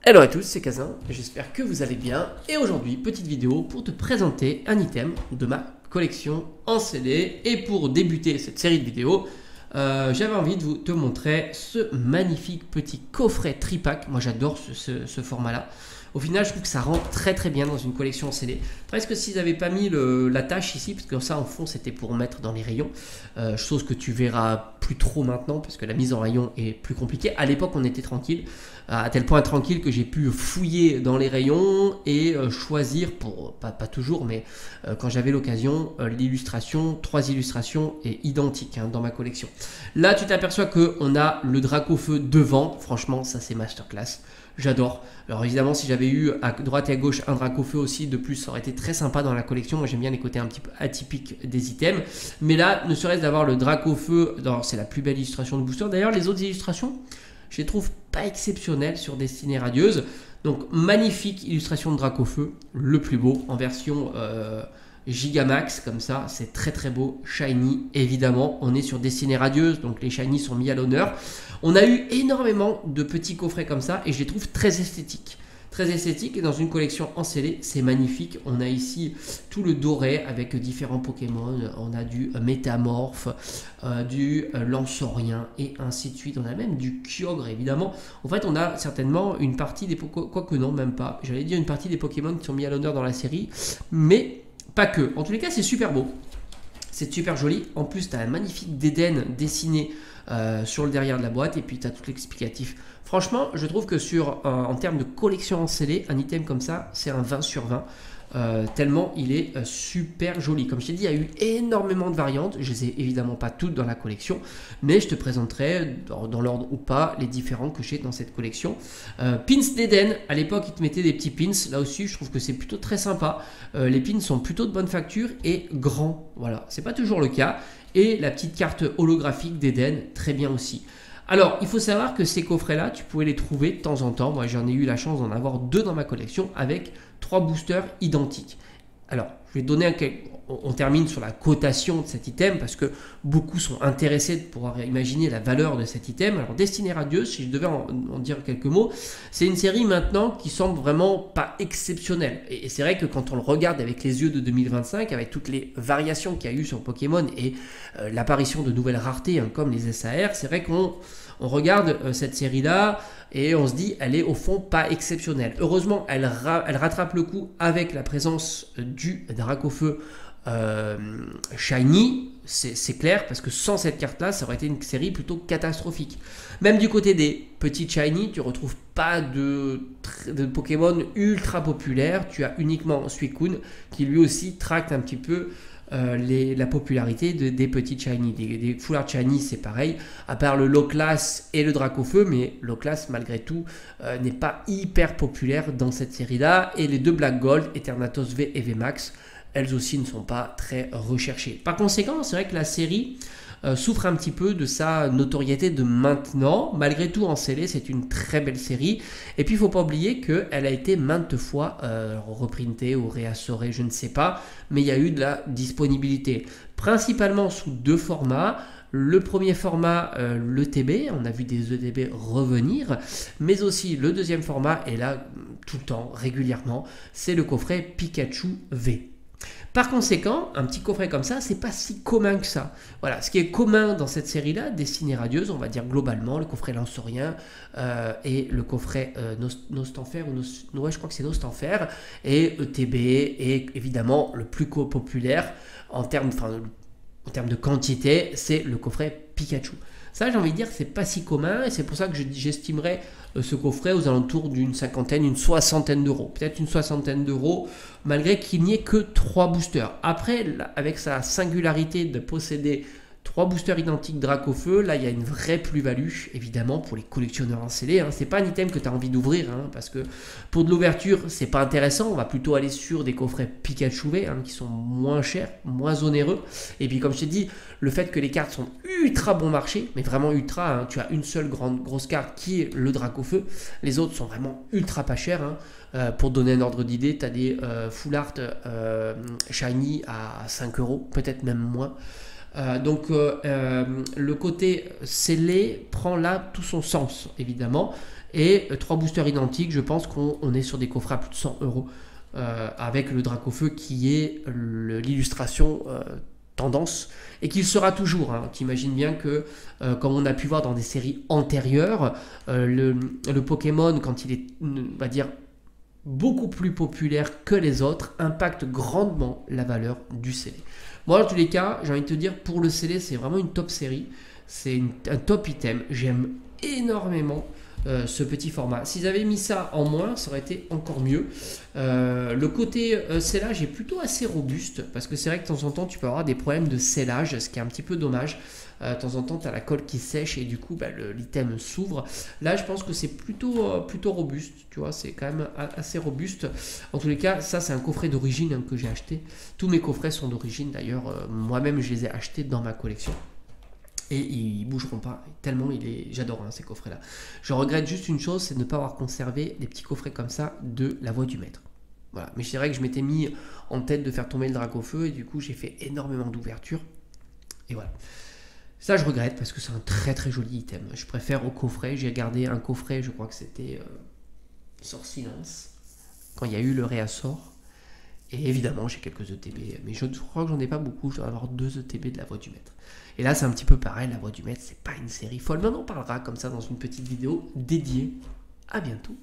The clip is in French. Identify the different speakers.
Speaker 1: Hello à tous, c'est Kazin, j'espère que vous allez bien et aujourd'hui petite vidéo pour te présenter un item de ma collection en CD et pour débuter cette série de vidéos j'avais envie de te montrer ce magnifique petit coffret tripack. Moi j'adore ce format là. Au final je trouve que ça rentre très bien dans une collection en CD. Presque s'ils n'avaient pas mis la tâche ici, parce que ça en fond c'était pour mettre dans les rayons, chose que tu verras plus trop maintenant parce que la mise en rayon est plus compliquée. À l'époque on était tranquille, à tel point tranquille que j'ai pu fouiller dans les rayons et choisir, pour pas toujours, mais quand j'avais l'occasion, l'illustration, 3 illustrations et identiques dans ma collection. Là tu t'aperçois qu'on a le Dracofeu devant, franchement ça c'est masterclass. J'adore. Alors évidemment si j'avais eu à droite et à gauche un Dracofeu aussi de plus, ça aurait été très sympa dans la collection. Moi j'aime bien les côtés un petit peu atypiques des items. Mais là, ne serait-ce d'avoir le Dracofeu, c'est la plus belle illustration de booster. D'ailleurs les autres illustrations, je les trouve pas exceptionnelles sur Destinée Radieuse. Donc magnifique illustration de Dracofeu, le plus beau en version Gigamax comme ça, c'est très beau, shiny évidemment, on est sur Destinée Radieuse donc les shiny sont mis à l'honneur. On a eu énormément de petits coffrets comme ça et je les trouve très esthétiques. Très esthétique et dans une collection en scellé, c'est magnifique. On a ici tout le doré avec différents Pokémon. On a du Métamorphe, du Lanceurien et ainsi de suite. On a même du Kyogre évidemment. En fait, on a certainement une partie des Pokémon, quoique non, même pas. J'allais dire une partie des Pokémon qui sont mis à l'honneur dans la série, mais pas que. En tous les cas, c'est super beau. C'est super joli. En plus, tu as un magnifique Dédenne dessiné sur le derrière de la boîte et puis tu as tout l'explicatif. Franchement, je trouve que en termes de collection en scellé, un item comme ça, c'est un 20 sur 20. Tellement il est super joli. Comme je t'ai dit, il y a eu énormément de variantes. Je les ai évidemment pas toutes dans la collection, mais je te présenterai dans l'ordre ou pas les différents que j'ai dans cette collection. Pins d'Eden, à l'époque ils te mettaient des petits pins. Là aussi, je trouve que c'est plutôt très sympa. Les pins sont plutôt de bonne facture et grands. Voilà, c'est pas toujours le cas. Et la petite carte holographique d'Eden, très bien aussi. Alors, il faut savoir que ces coffrets-là, tu pouvais les trouver de temps en temps. Moi, j'en ai eu la chance d'en avoir 2 dans ma collection avec 3 boosters identiques. Alors, je vais donner on termine sur la cotation de cet item parce que beaucoup sont intéressés de pouvoir imaginer la valeur de cet item. Alors, Destinée Radieuse, si je devais en dire quelques mots, c'est une série maintenant qui semble vraiment pas exceptionnelle. Et c'est vrai que quand on le regarde avec les yeux de 2025, avec toutes les variations qu'il y a eu sur Pokémon et l'apparition de nouvelles raretés comme les SAR, c'est vrai qu'on regarde cette série-là et on se dit elle est au fond pas exceptionnelle. Heureusement, elle rattrape le coup avec la présence du Dracofeu shiny, c'est clair, parce que sans cette carte-là, ça aurait été une série plutôt catastrophique. Même du côté des petits shiny, tu retrouves pas de Pokémon ultra populaires. Tu as uniquement Suicune qui lui aussi tracte un petit peu la popularité des petites shiny. Des full art shiny, c'est pareil, à part le low class et le Dracofeu, mais low class malgré tout n'est pas hyper populaire dans cette série là. Et les 2 Black Gold, Eternatus V et VMAX, elles aussi ne sont pas très recherchées. Par conséquent, c'est vrai que la série souffre un petit peu de sa notoriété de maintenant. Malgré tout, en scellé, c'est une très belle série. Et puis, il ne faut pas oublier qu'elle a été maintes fois reprintée ou réassorée, je ne sais pas. Mais il y a eu de la disponibilité. Principalement sous 2 formats. Le premier format, l'ETB, on a vu des ETB revenir, mais aussi le deuxième format, et là, tout le temps, régulièrement, c'est le coffret Pikachu V. Par conséquent, un petit coffret comme ça, c'est pas si commun que ça. Voilà, ce qui est commun dans cette série-là, Destinée Radieuse, on va dire globalement, le coffret Lanceurien et le coffret Nostanfer, ouais, je crois que c'est Nostanfer, et ETB, et évidemment, le plus populaire en termes de quantité, c'est le coffret Pikachu. Ça, j'ai envie de dire que c'est pas si commun et c'est pour ça que j'estimerais ce coffret aux alentours d'une cinquantaine, une soixantaine d'euros. Peut-être une soixantaine d'euros, malgré qu'il n'y ait que 3 boosters. Après, avec sa singularité de posséder 3 boosters identiques Dracofeu, là il y a une vraie plus-value évidemment pour les collectionneurs en scellé. C'est pas un item que tu as envie d'ouvrir parce que pour de l'ouverture c'est pas intéressant. On va plutôt aller sur des coffrets Pikachu V qui sont moins chers, moins onéreux. Et puis comme je t'ai dit, le fait que les cartes sont ultra bon marché, mais vraiment ultra, tu as une seule grosse carte qui est le Dracofeu, les autres sont vraiment ultra pas chers. Pour donner un ordre d'idée, tu as des full art shiny à 5 euros, peut-être même moins. Le côté scellé prend là tout son sens, évidemment. Et 3 boosters identiques, je pense qu'on est sur des coffrets à plus de 100 euros. Avec le Dracofeu qui est l'illustration tendance et qu'il sera toujours. Hein. T'imagines bien que, comme on a pu voir dans des séries antérieures, le Pokémon, quand il est, on va dire, beaucoup plus populaire que les autres, impacte grandement la valeur du scellé. Moi, dans tous les cas, j'ai envie de te dire, pour le scellé, c'est vraiment une top série. C'est un top item. J'aime énormément ce petit format. S'ils avaient mis ça en moins, ça aurait été encore mieux. Le côté scellage est plutôt assez robuste parce que c'est vrai que de temps en temps tu peux avoir des problèmes de scellage, ce qui est un petit peu dommage. De temps en temps tu as la colle qui sèche et du coup l'item s'ouvre. Là je pense que c'est plutôt robuste, tu vois, c'est quand même assez robuste. En tous les cas, ça c'est un coffret d'origine que j'ai acheté. Tous mes coffrets sont d'origine d'ailleurs, moi-même je les ai achetés dans ma collection. Et ils bougeront pas, tellement j'adore ces coffrets là. Je regrette juste une chose, c'est de ne pas avoir conservé des petits coffrets comme ça de la voix du maître. Voilà, mais c'est vrai que je m'étais mis en tête de faire tomber le Dracofeu et du coup j'ai fait énormément d'ouvertures. Et voilà. Ça je regrette parce que c'est un très très joli item. Je préfère au coffret, j'ai gardé un coffret, je crois que c'était Sort Silence, quand il y a eu le réassort. Et évidemment, j'ai quelques ETB, mais je crois que j'en ai pas beaucoup. Je dois avoir 2 ETB de la voix du maître. Et là, c'est un petit peu pareil. La voix du maître, c'est pas une série folle, mais on en parlera comme ça dans une petite vidéo dédiée. À bientôt.